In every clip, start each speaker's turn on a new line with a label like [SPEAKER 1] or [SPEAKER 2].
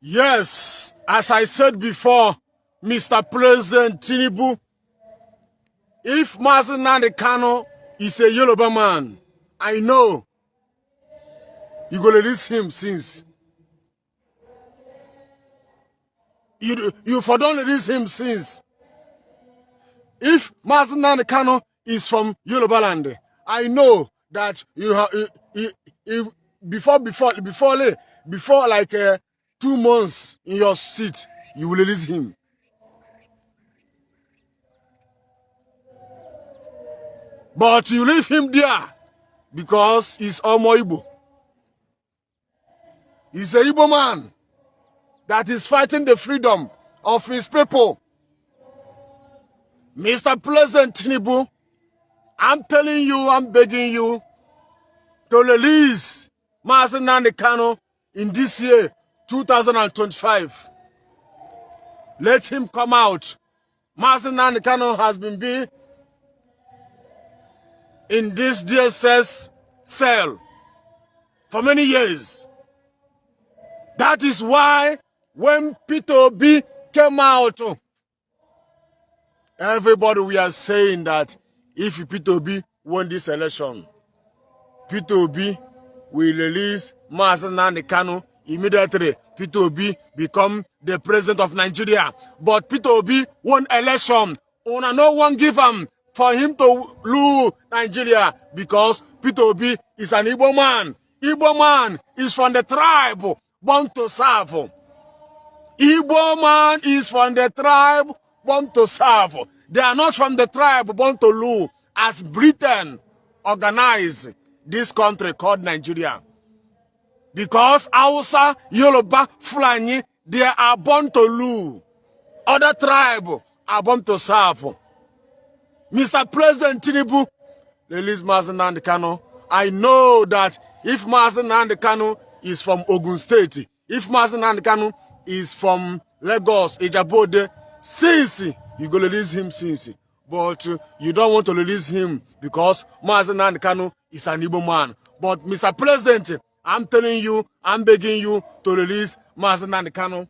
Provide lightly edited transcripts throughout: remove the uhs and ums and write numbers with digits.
[SPEAKER 1] Yes, as I said before, Mr. President Tinubu, if Mazi Nnamdi Kanu is a Yoruba man, I know you gonna release him since. You for don't release him since. If Mazi Nnamdi Kanu is from Yoruba land, I know that you have before like 2 months in your seat, you will release him. But you leave him there because he's Omo Igbo. He's a Igbo man that is fighting the freedom of his people. Mr. President Tinubu, I'm telling you, I'm begging you to release Mazi Nnamdi Kanu in this year, 2025. Let him come out. Mazi Nnamdi Kanu has been in this DSS cell for many years. That is why when Peter Obi came out, everybody we are saying that if Peter Obi won this election, Peter Obi will release Mazi Nnamdi Kanu immediately. Peter Obi become the president of Nigeria. But Peter Obi won election. No one give him for him to lose Nigeria because Peter Obi is an Igbo man. Igbo man is from the tribe born to serve. Igbo man is from the tribe born to serve. They are not from the tribe born to lose, as Britain organized this country called Nigeria. Because hausa, Yoruba, Fulani, they are born to lose. Other tribes are born to serve. Mr. President Tinubu, release Mazi Nnamdi Kanu. I know that if Mazi Nnamdi Kanu is from Ogun State, if Mazi Nnamdi Kanu is from Lagos, Ijabode, since you go release him since. But you don't want to release him because Mazi Nnamdi Kanu is an Igbo man. But Mr. President, I'm telling you, I'm begging you to release Mazi Nnamdi Kanu.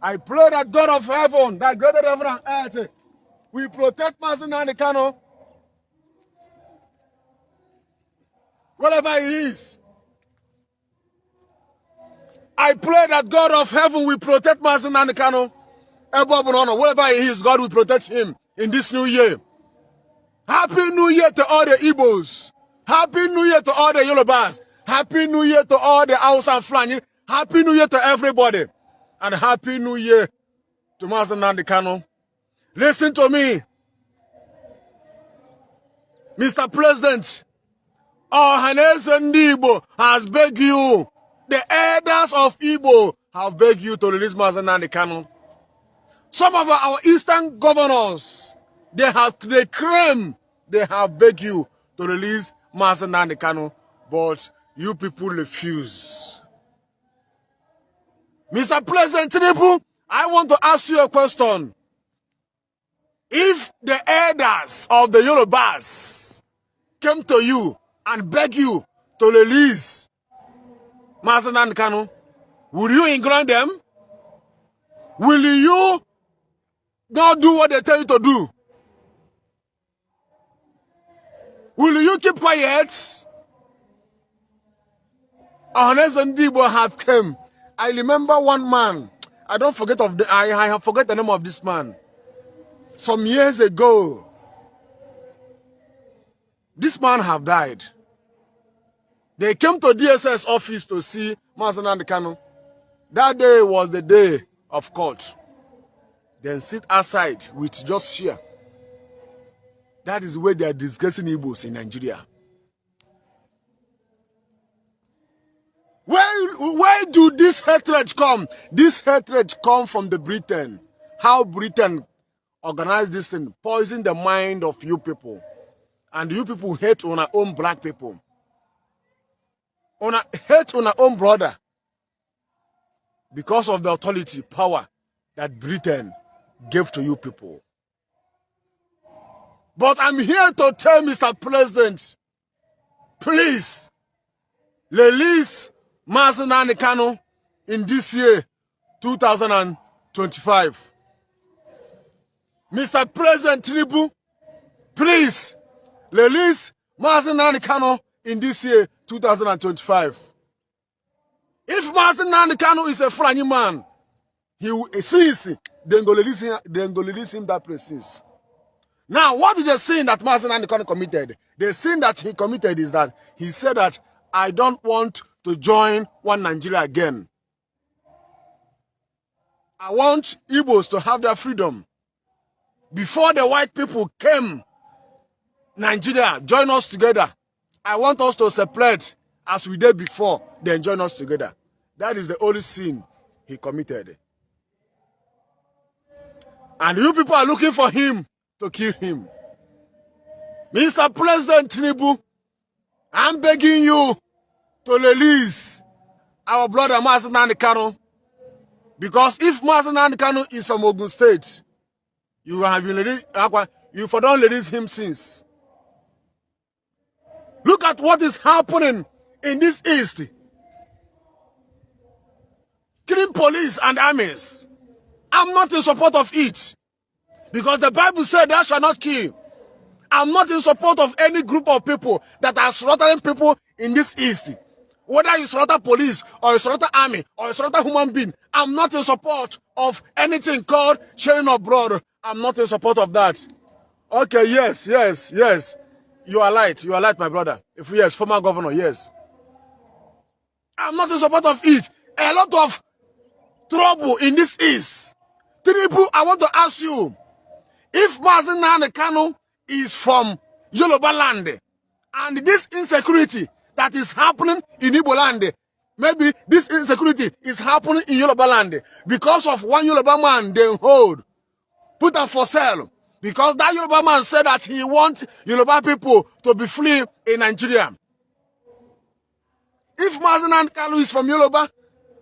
[SPEAKER 1] I pray that God of heaven, that greater heaven and earth, we protect Mazi Nnamdi Kanu wherever he is. I pray that God of heaven will protect Mazi Nnamdi Kanu wherever he is. God will protect him in this new year. Happy New Year to all the Igbos. Happy New Year to all the Yorubas. Happy New Year to all the Hausa and Fulani. Happy New Year to everybody. And Happy New Year to Mazi Nnamdi Kanu. Listen to me. Mr. President, Ohaneze Ndi Igbo has begged you. The elders of Igbo have begged you to release Mazi Nnamdi Kanu. Some of our eastern governors, they claim they have begged you to release Mazi Nnamdi Kanu, but you people refuse. Mr. President Tinubu, I want to ask you a question. If the elders of the Yorubas came to you and beg you to release Mazi Nnamdi Kanu, will you ignore them? Will you not do what they tell you to do? Will you keep quiet? Ohaneze Ndi Igbo have come. I remember one man. I have forget the name of this man. Some years ago, this man have died. They came to DSS office to see Mazi Nnamdi Kanu. That day was the day of court. Then sit outside with just cheer. That is where they are discussing Igbos in Nigeria. Where do this hatred come? This hatred come from the Britain. How Britain organized this thing, poison the mind of you people. And you people hate on our own black people. Hate on our own brother. Because of the authority, power that Britain gave to you people. But I'm here to tell Mr. President, please, release Mazi Nnamdi Kanu in this year, 2025. Mr. President Tinubu, please release Mazi Nnamdi Kanu in this year, 2025. If Mazi Nnamdi Kanu is a Fulani man, he will cease. Then go release him that place. Now, what is the sin that Mazi Nnamdi Kanu committed? The sin that he committed is that he said that I don't want to join one Nigeria again. I want Igbos to have their freedom. Before the white people came, Nigeria, join us together. I want us to separate as we did before, then join us together. That is the only sin he committed. And you people are looking for him to kill him. Mr. President Tinubu, I'm begging you to release our brother Mazi Nnamdi Kanu. Because if Mazi Nnamdi Kanu is from Ogun State, you have been released, you for don't release him since. Look at what is happening in this East. Killing police and armies. I'm not in support of it. Because the Bible said thou shalt not kill. I'm not in support of any group of people that are slaughtering people in this East. Whether you slaughter police, or you slaughter army, or you slaughter human being, I'm not in support of anything called sharing of blood. I'm not in support of that. Okay, yes. You are right, my brother. If yes, former governor, yes. I'm not in support of it. A lot of trouble in this East. Tinubu, I want to ask you, if Mazi Nnamdi Kanu is from Yoruba land, and this insecurity that is happening in Igbo land, maybe this insecurity is happening in Yoruba land because of one Yoruba man they hold, put up for sale, because that Yoruba man said that he wants Yoruba people to be free in Nigeria. If Mazi Nnamdi Kanu is from Yoruba,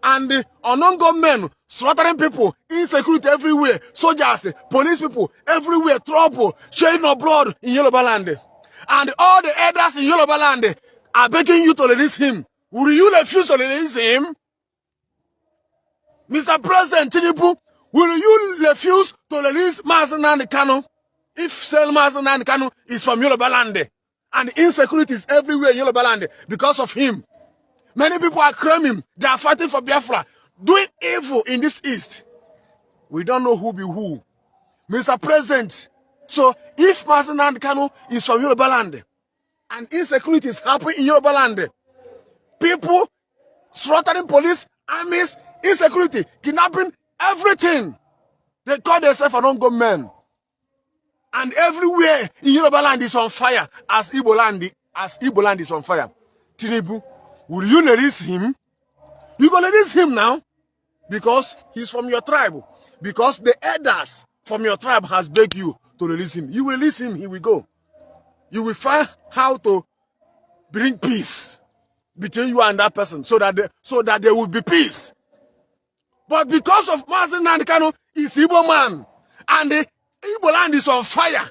[SPEAKER 1] and the unknown men slaughtering people, insecurity everywhere, soldiers, police people, everywhere, trouble, shedding of blood in Yoruba land. And all the elders in Yoruba land are begging you to release him. Will you refuse to release him? Mr. President Tinubu, will you refuse to release Mazi Nnamdi Kanu? If Mazi Nnamdi Kanu is from Yoruba land, and insecurity is everywhere in Yoruba land because of him. Many people are claiming they are fighting for Biafra, doing evil in this East. We don't know who be who. Mr. President, so if Mazi Nnamdi Kanu is from Yoruba land, and insecurity is happening in Yoruba land, people slaughtering police, armies, insecurity, kidnapping, everything. They call themselves an ongoing men. And everywhere in Yoruba land is on fire as Igbo land is on fire. Tinubu, will you release him? You gonna release him now? Because he's from your tribe. Because the elders from your tribe has begged you to release him. You will release him, he will go. You will find how to bring peace between you and that person so that there will be peace. But because of Mazi Nnamdi Kanu, he's Igbo man. And the Igbo land is on fire.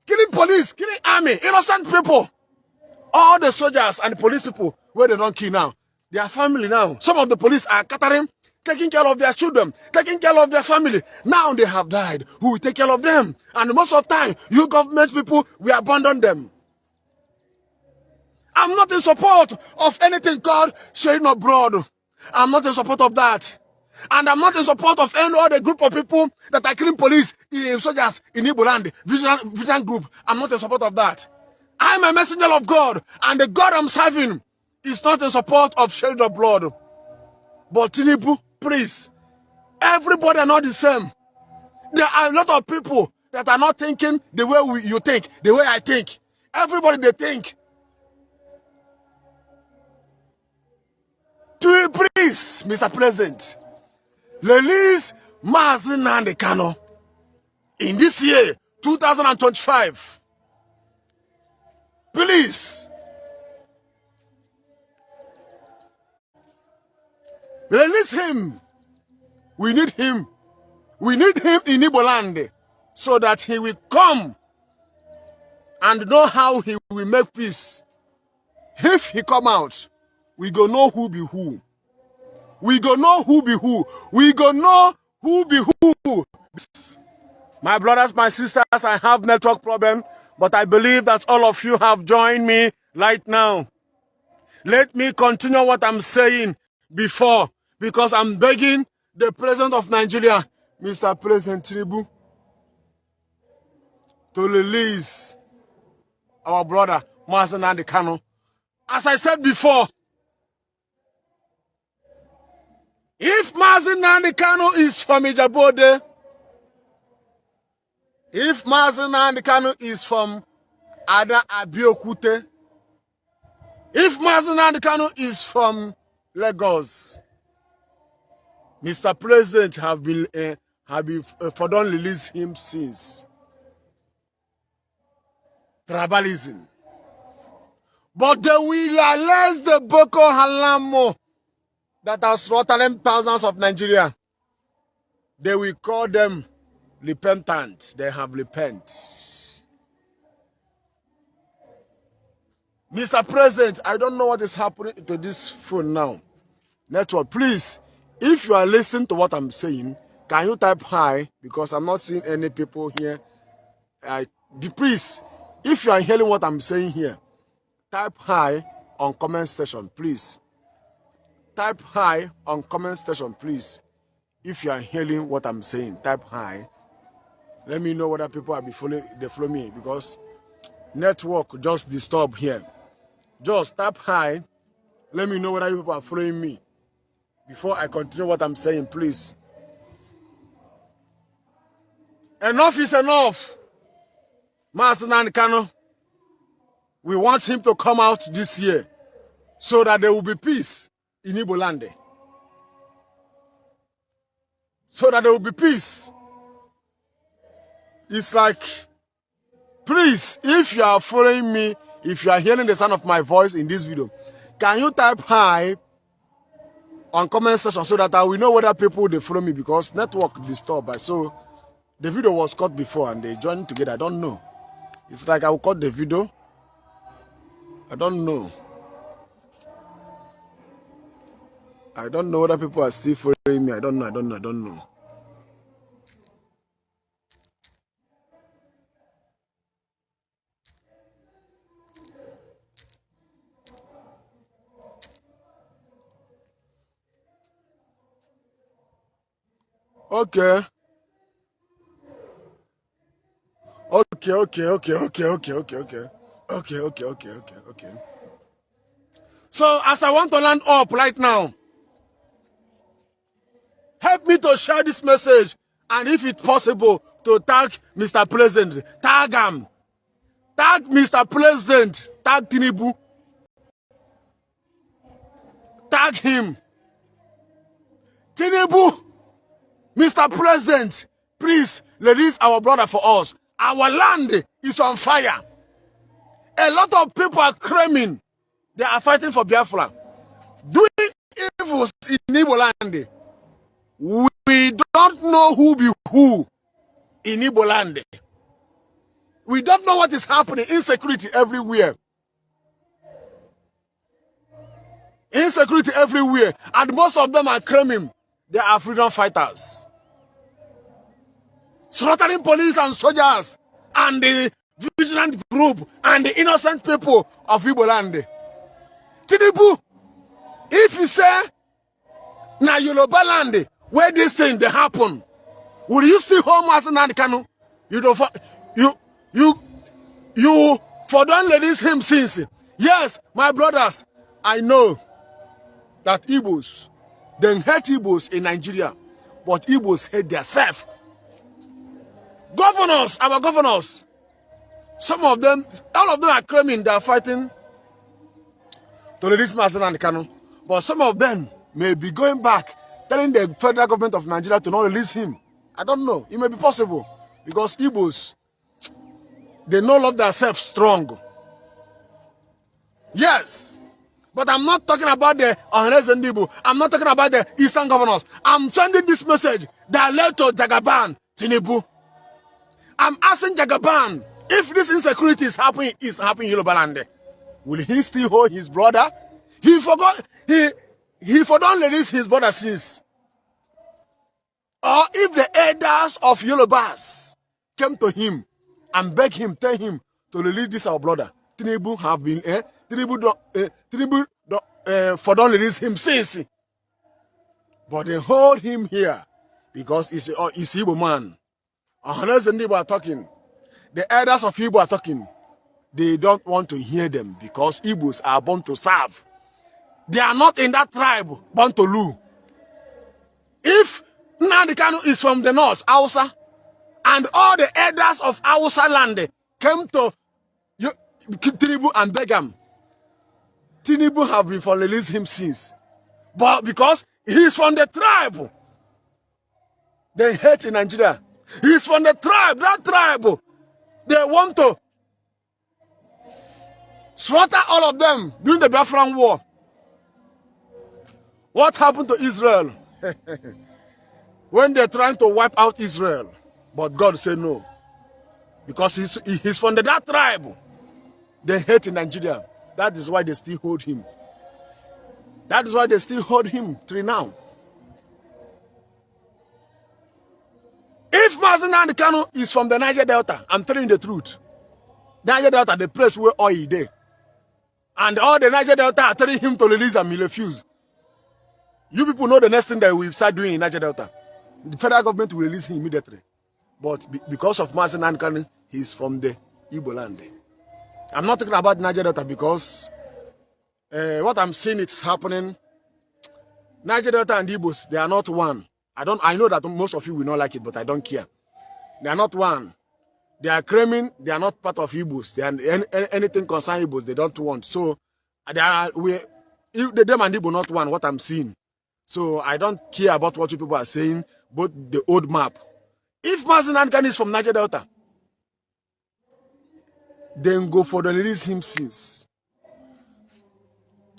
[SPEAKER 1] Killing police, killing army, innocent people. All the soldiers and the police people, where they don't kill now, they are family now. Some of the police are catering, taking care of their children, taking care of their family. Now they have died. Who will take care of them? And most of the time, you government people, we abandon them. I'm not in support of anything called shedding of blood. I'm not in support of that. And I'm not in support of any other group of people that are killing police, soldiers in Igbo land, vigilant group. I'm not in support of that. I'm a messenger of God, and the God I'm serving is not in support of shedding of blood. But Tinubu, please, everybody are not the same. There are a lot of people that are not thinking the way you think, the way I think. Everybody, they think. Please, Mr. President, release Mazi Nnamdi Kanu in this year, 2025. Please. Release him. We need him. We need him in Igbo land so that he will come and know how he will make peace. If he come out, we go know who be who. We go know who be who. We go know who be who. My brothers, my sisters, I have network problem, but I believe that all of you have joined me right now. Let me continue what I'm saying before, because I'm begging the President of Nigeria, Mr. President Tinubu, to release our brother, Mazen Nnamdi Kanu. As I said before, if Mazen Nnamdi Kanu is from Ijabode, if Mazen Nnamdi Kanu is from Ada Abiokute, if Mazen Nnamdi Kanu is from Lagos, Mr. President have been for don't release him since. Tribalism. But they will arrest the Boko Haram that has slaughtered thousands of Nigeria. They will call them repentant. They have repent. Mr. President, I don't know what is happening to this phone now. Network, please, if you are listening to what I'm saying, can you type hi? Because I'm not seeing any people here. Please, if you are hearing what I'm saying here, type hi on comment section, please. Type hi on comment section, please. If you are hearing what I'm saying, type hi. Let me know whether people are they follow me, because network just disturb here. Just type hi. Let me know whether people are following me before I continue what I'm saying, please. Enough is enough. Mazen Nnamdi Kanu, we want him to come out this year so that there will be peace in Igbo land. So that there will be peace. It's like, please, if you are following me, if you are hearing the sound of my voice in this video, can you type hi on comment section so that I will know whether people they follow me, because network disturbed. So the video was cut before and they joined together. I don't know. It's like I will cut the video. I don't know. I don't know whether people are still following me. I don't know. Okay. Okay. So as I want to land up right now, help me to share this message, and if it's possible, to tag Mr. President. Tag him. Tag Mr. President. Tag Tinubu. Tag him. Tinubu, Mr. President, please release our brother for us. Our land is on fire. A lot of people are screaming. They are fighting for Biafra. Doing evils in Igbo land. We don't know who be who in Igbo land. We don't know what is happening. Insecurity everywhere. Insecurity everywhere. And most of them are claiming they are freedom fighters. Slaughtering police and soldiers and the vigilant group and the innocent people of Igbo land. Tinubu, if you say na Yoruba land where this thing they happen, will you still hold Mazen Nnamdi Kanu? You for don't release him since. Yes, my brothers, I know that Igbos, they hate Igbos in Nigeria, but Igbos hate themselves. Governors, our governors, some of them, all of them are claiming they are fighting to release Mazen Nnamdi Kanu, but some of them may be going back, telling the federal government of Nigeria to not release him. I don't know. It may be possible because Igbos, they know love themselves strong. Yes, but I'm not talking about the Ohanese Igbo. I'm not talking about the Eastern governors. I'm sending this message that led to Jagaban, Tinubu. I'm asking Jagaban, if this insecurity is happening in Yoruba land, will he still hold his brother? He forgot, he for don't release his brother sins. Or if the elders of Yorubas came to him and beg him, tell him to release this our brother, Tinubu have been, for don't release him since. But they hold him here because he's Igbo man. Unless the Igbo are talking, the elders of Igbo are talking, they don't want to hear them because Igbos are born to serve. They are not in that tribe born to rule. If Nnamdi Kanu is from the north, Hausa, and all the elders of Hausa land came to Tinubu and beg him, Tinubu have been for release him since. But because he's from the tribe, they hate in Nigeria. He's from the tribe, that tribe. They want to slaughter all of them during the Biafran War. What happened to Israel? When they're trying to wipe out Israel, but God said no. Because he's from that tribe. They hate in Nigeria. That is why they still hold him. That is why they still hold him till now. If Nnamdi Kanu is from the Niger Delta, I'm telling you the truth. Niger Delta, the place where oil there. And all the Niger Delta are telling him to release him, he refuse. You people know the next thing that we start doing in Niger Delta. The federal government will release him immediately. But because of Nnamdi Kanu, he's from the Igbo land. I'm not talking about Niger Delta because what I'm seeing it's happening. Niger Delta and Igbos, they are not one. I know that most of you will not like it, but I don't care. They are not one. They are claiming they are not part of Igbos. They are anything concerning Igbos, they don't want. So they are if them and Igbo not one, what I'm seeing. So I don't care about what you people are saying, but the old map. If Nnamdi Kanu is from Niger Delta, then go for the release him since.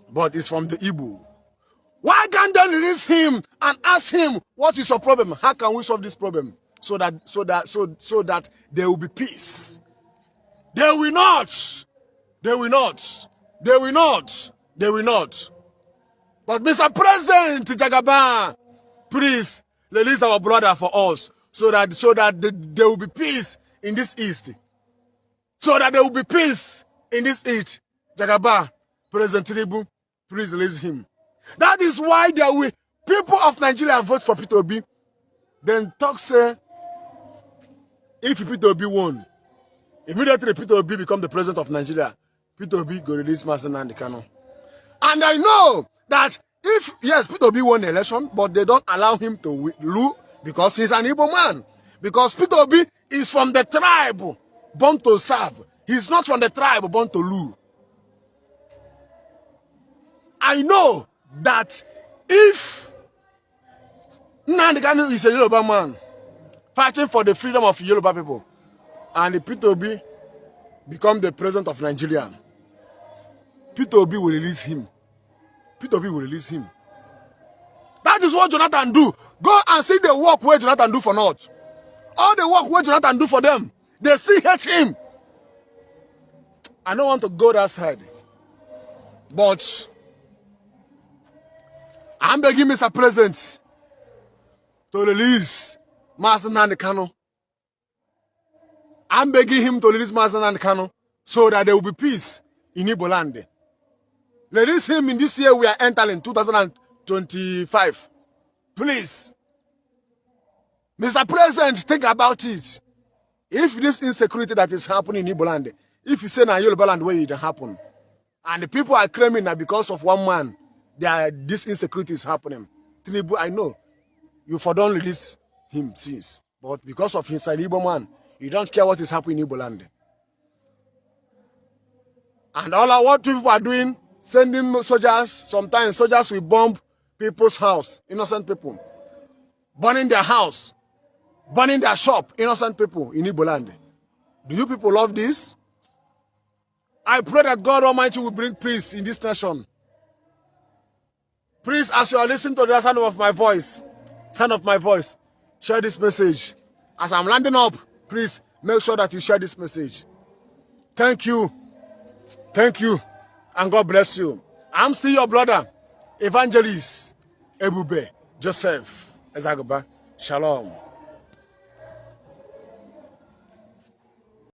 [SPEAKER 1] But it's from the Igbo. Why can't they release him and ask him what is your problem? How can we solve this problem? So that there will be peace. They will not. They will not. They will not. They will not. But Mr. President Jagaba, please release our brother for us so that there will be peace in this East. So that there will be peace in this East. Jagaba, President Tinubu, please release him. That is why there will people of Nigeria vote for Peter Obi. Then talk say, if Peter Obi won, immediately Peter Obi become the president of Nigeria. Peter Obi go release Nnamdi Kanu. And I know that if, yes, Peter Obi won the election, but they don't allow him to rule because he's an Igbo man. Because Peter Obi is from the tribe born to serve. He's not from the tribe born to rule. I know that if Nnamdi Kanu is a Yoruba man fighting for the freedom of Yoruba people, and Peter Obi become the president of Nigeria, Peter Obi will release him. Peter Obi will release him. That is what Jonathan do. Go and see the work where Jonathan do for North. All the work where Jonathan do for them, they still hate him. I don't want to go that side. But I'm begging Mr. President to release Nnamdi Kanu. I'm begging him to release Nnamdi Kanu so that there will be peace in Igbo land. Release him in this year we are entering, 2025. Please. Mr. President, think about it. If this insecurity that is happening in Igbo land, if you say na Yoruba land where it happen, and the people are claiming that because of one man, this insecurity is happening. Tinubu, I know, you for don't release him since. But because of his Igbo man, you don't care what is happening in Igbo land. And all what people are doing, sending soldiers, sometimes soldiers will bomb people's house, innocent people. Burning their house, burning their shop, innocent people in Igbo land. Do you people love this? I pray that God Almighty will bring peace in this nation. Please, as you are listening to the sound of my voice, share this message. As I'm landing up, please make sure that you share this message. Thank you. Thank you. And God bless you. I'm still your brother, Evangelist Ebube Joseph Ezagaba. Shalom.